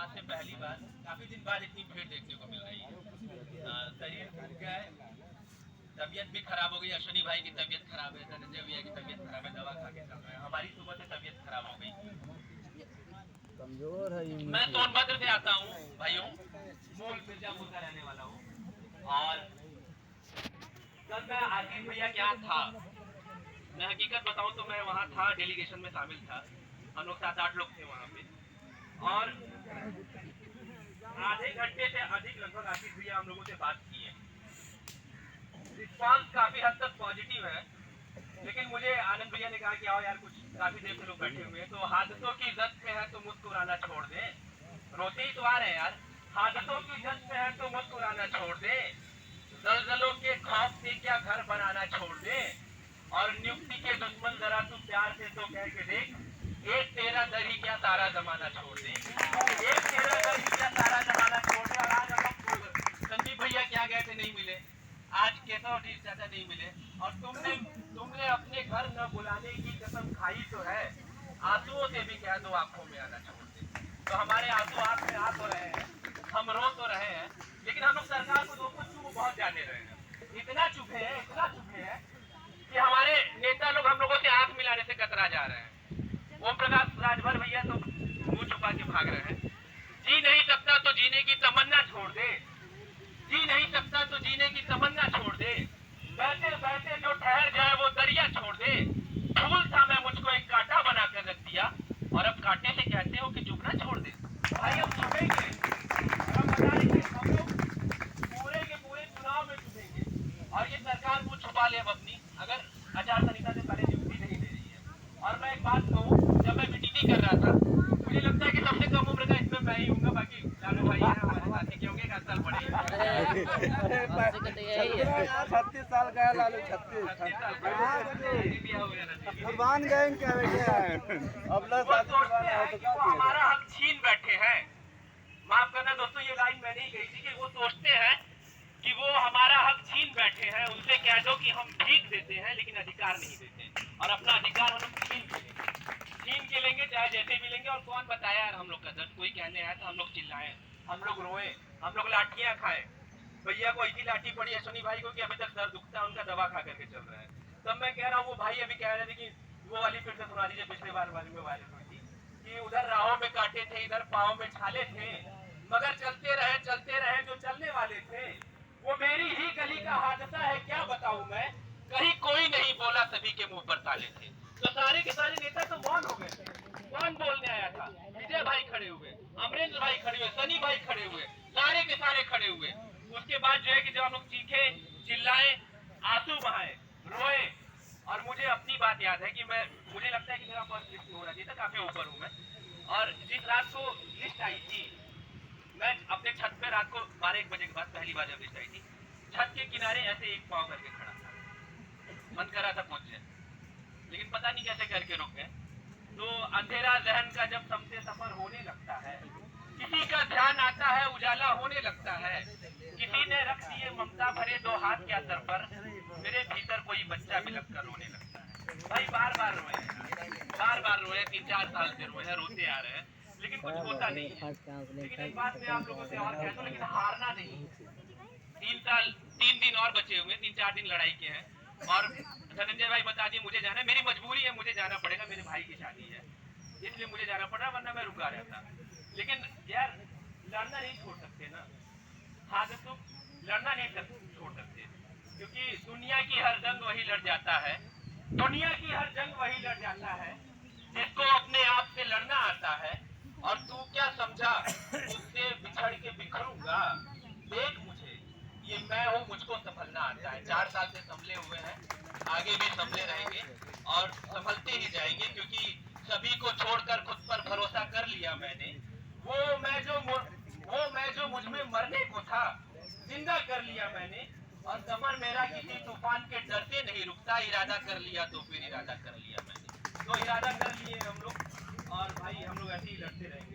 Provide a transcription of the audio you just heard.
बाद से पहली बार काफी दिन बाद इतनी भीड़ देखने को मिल रही है। शरीर टूट गया है, तबीयत भी खराब हो गई। अश्विनी भाई की तबीयत खराब है, धनंजय भैया की तबीयत खराब है, दवा खा के चल रहे हैं। हमारी सुबह से तबीयत खराब हो गई, कमजोर है। मैं सोनभद्र से आता हूँ भाइयों, मूल मिर्जापुर का रहने वाला हूँ। और कल मैं आशीष भैया के यहाँ था। मैं हकीकत बताऊं तो मैं वहाँ था, डेलीगेशन में शामिल था। हम लोग 7-8 लोग थे वहाँ पे। और आधे घंटे से अधिक लगभग आशीष भैया हम लोगों से बात की है। रिस्पांस काफी हद तक पॉजिटिव है, लेकिन मुझे आनंद भैया ने कहा कि आओ यार, कुछ काफी देर से लोग बैठे हुए हैं, तो हादसों की जद में है तो मुस्कुराना छोड़ दे। रोते ही तो आ रहे हैं यार। हादसों की जद में है तो मुस्कुराना छोड़ दे, जलजलों के खौफ से क्या घर बनाना छोड़ दे, और नियुक्ति के दुश्मन जरा तू प्यार से तो कह के देख, एक तेरा दर ही क्या सारा जमाना छोड़ दे, एक तेरा दर ही क्या सारा जमाना छोड़ दे। और आज हम लोग संदीप भैया क्या गए थे, नहीं मिले। आज केशव जी चाचा नहीं मिले। और तुमने अपने घर न बुलाने की कसम खाई तो है, आंसुओं से भी कह दो आंखों में आना छोड़ दे। तो हमारे आंसू आंख में आ तो रहे हैं, हम रो तो रहे हैं, लेकिन हम लोग सरकार को दोस्तों चुप बहुत जाने रहे हैं। इतना चुप है कि हमारे नेता लोग हम लोगों से आंख मिलाने से कतरा जा रहे हैं। ओम प्रकाश राजभर भैया तो मुंह छुपा के भाग रहे हैं। जी नहीं सकता तो जीने की तमन्ना छोड़ दे, जी नहीं सकता तो जीने की तमन्ना छोड़ दे, बैठे बैठे जो ठहर जाए वो दरिया छोड़ दे। फूल था मैं, मुझको एक कांटा बना कर रख दिया, और अब कांटे से कहते हो कि चुभना छोड़ दे। भाई हम चुभेंगे, हम बता रहे हैं, हम लोग पूरे के पूरे चुनाव में चुभेंगे। और ये सरकार को छुपा ले अब अपनी, अगर आचार संहिता से पहले नियुक्ति नहीं दे रही है। और मैं एक बात कहूँ, जब मैं बीटीटी कर रहा था, मुझे लगता है कि सबसे कम उम्र का इसमें मैं ही हूँ, बाकी लालू भाई है हमारे साथी, क्योंकि 1 साल बड़े 36 साल का है लालू, 36 भगवान गए क्या बैठे हैं। अब हमारा हक छीन बैठे हैं। माफ करना दोस्तों, ये लाइन मैंने ही कही थी कि वो सोचते हैं कि वो हमारा हक छीन बैठे हैं। उनसे कह दो कि हम भीख देते हैं लेकिन अधिकार नहीं देते, और अपना अधिकार हम लोग छीन के लेंगे, चाहे जैसे भी लेंगे। और कौन बताया यार हम लोग का दर्द, कोई कहने आया तो हम लोग चिल्लाएं, हम लोग रोए, हम लोग लाठियां खाए। भैया को ऐसी लाठी पड़ी अश्विनी भाई को कि अभी तक सर दुखता है, उनका दवा खा करके चल रहा है। तब मैं कह रहा हूँ, वो भाई अभी कह रहे थे कि वो वाली फिर से सुना दीजिए, पिछले बार वाली में वायरल हुई थी कि उधर राहों में कांटे थे, इधर पाँव में छाले थे, मगर चलते रहे जो चलने वाले थे। वो मेरी ही गली का हादसा है, क्या बताऊं मैं, कहीं कोई नहीं बोला, सभी के मुंह पर ताले थे। तो सारे के सारे नेता तो मौन हो गए थे। कौन बोलने आया था? विजय भाई खड़े हुए, अमरेंद्र भाई खड़े हुए, सनी भाई खड़े हुए, सारे के सारे खड़े हुए। उसके बाद जो है कि जब हम लोग चीखे, चिल्लाए, आंसू बहाए, रोए। और मुझे अपनी बात याद है कि मुझे लगता है कि मेरा फर्स्ट लिस्ट होना चाहिए था, काफी ऊपर हूँ मैं। और जिस रात को लिस्ट आई थी, मैं अपने छत पे रात को 12-1 बजे के बाद पहली बार जब लिस्ट आई थी, छत के किनारे ऐसे एक पाँव करके खड़ा था, मन कर रहा था पहुंच जाए, लेकिन पता नहीं कैसे करके रुक गए। तो अंधेरा जहन का जब सबसे सफर होने लगता है, किसी का ध्यान आता है, उजाला होने लगता है, किसी ने रख दिए ममता भरे 2 हाथ क्या सर पर, मेरे भीतर कोई बच्चा बिलख कर रोने लगता है। भाई बार बार रोए 3-4 साल से रोए हैं, रोते आ रहे हैं, लेकिन कुछ होता नहीं है। लेकिन एक बात मैं आप लोगों से और कहता हूँ, लेकिन हारना नहीं। 3 दिन और बचे हुए, 3-4 दिन लड़ाई के हैं। और धनंजय भाई बता दिए, मुझे जाना है, मेरी मजबूरी है, मुझे जाना पड़ेगा, मेरे भाई की शादी है, इसलिए मुझे जाना पड़ रहा, वरना मैं रुका रहता। लेकिन यार लड़ना नहीं छोड़ सकते ना, हादसों लड़ना नहीं छोड़ सकते, क्योंकि दुनिया की हर जंग वही लड़ जाता है, जिसको अपने आप से लड़ना आता है। और तू क्या समझा उससे बिछड़ के बिखरूंगा, देख मुझे, ये मैं हूँ, मुझको संभलना आता है। 4 साल से संभले हुए हैं, आगे भी संभले रहेंगे और संभलते ही जाएंगे, क्योंकि सभी को छोड़कर खुद पर भरोसा कर लिया मैंने। वो मैं जो मुझ में मरने को था, जिंदा कर लिया मैंने। और सफर मेरा किसी तूफान के डर से नहीं रुकता, इरादा कर लिया तो फिर इरादा कर लिया मैंने। तो इरादा कर लिए हम लोग, और भाई हम लोग ऐसे ही लड़ते रहेंगे।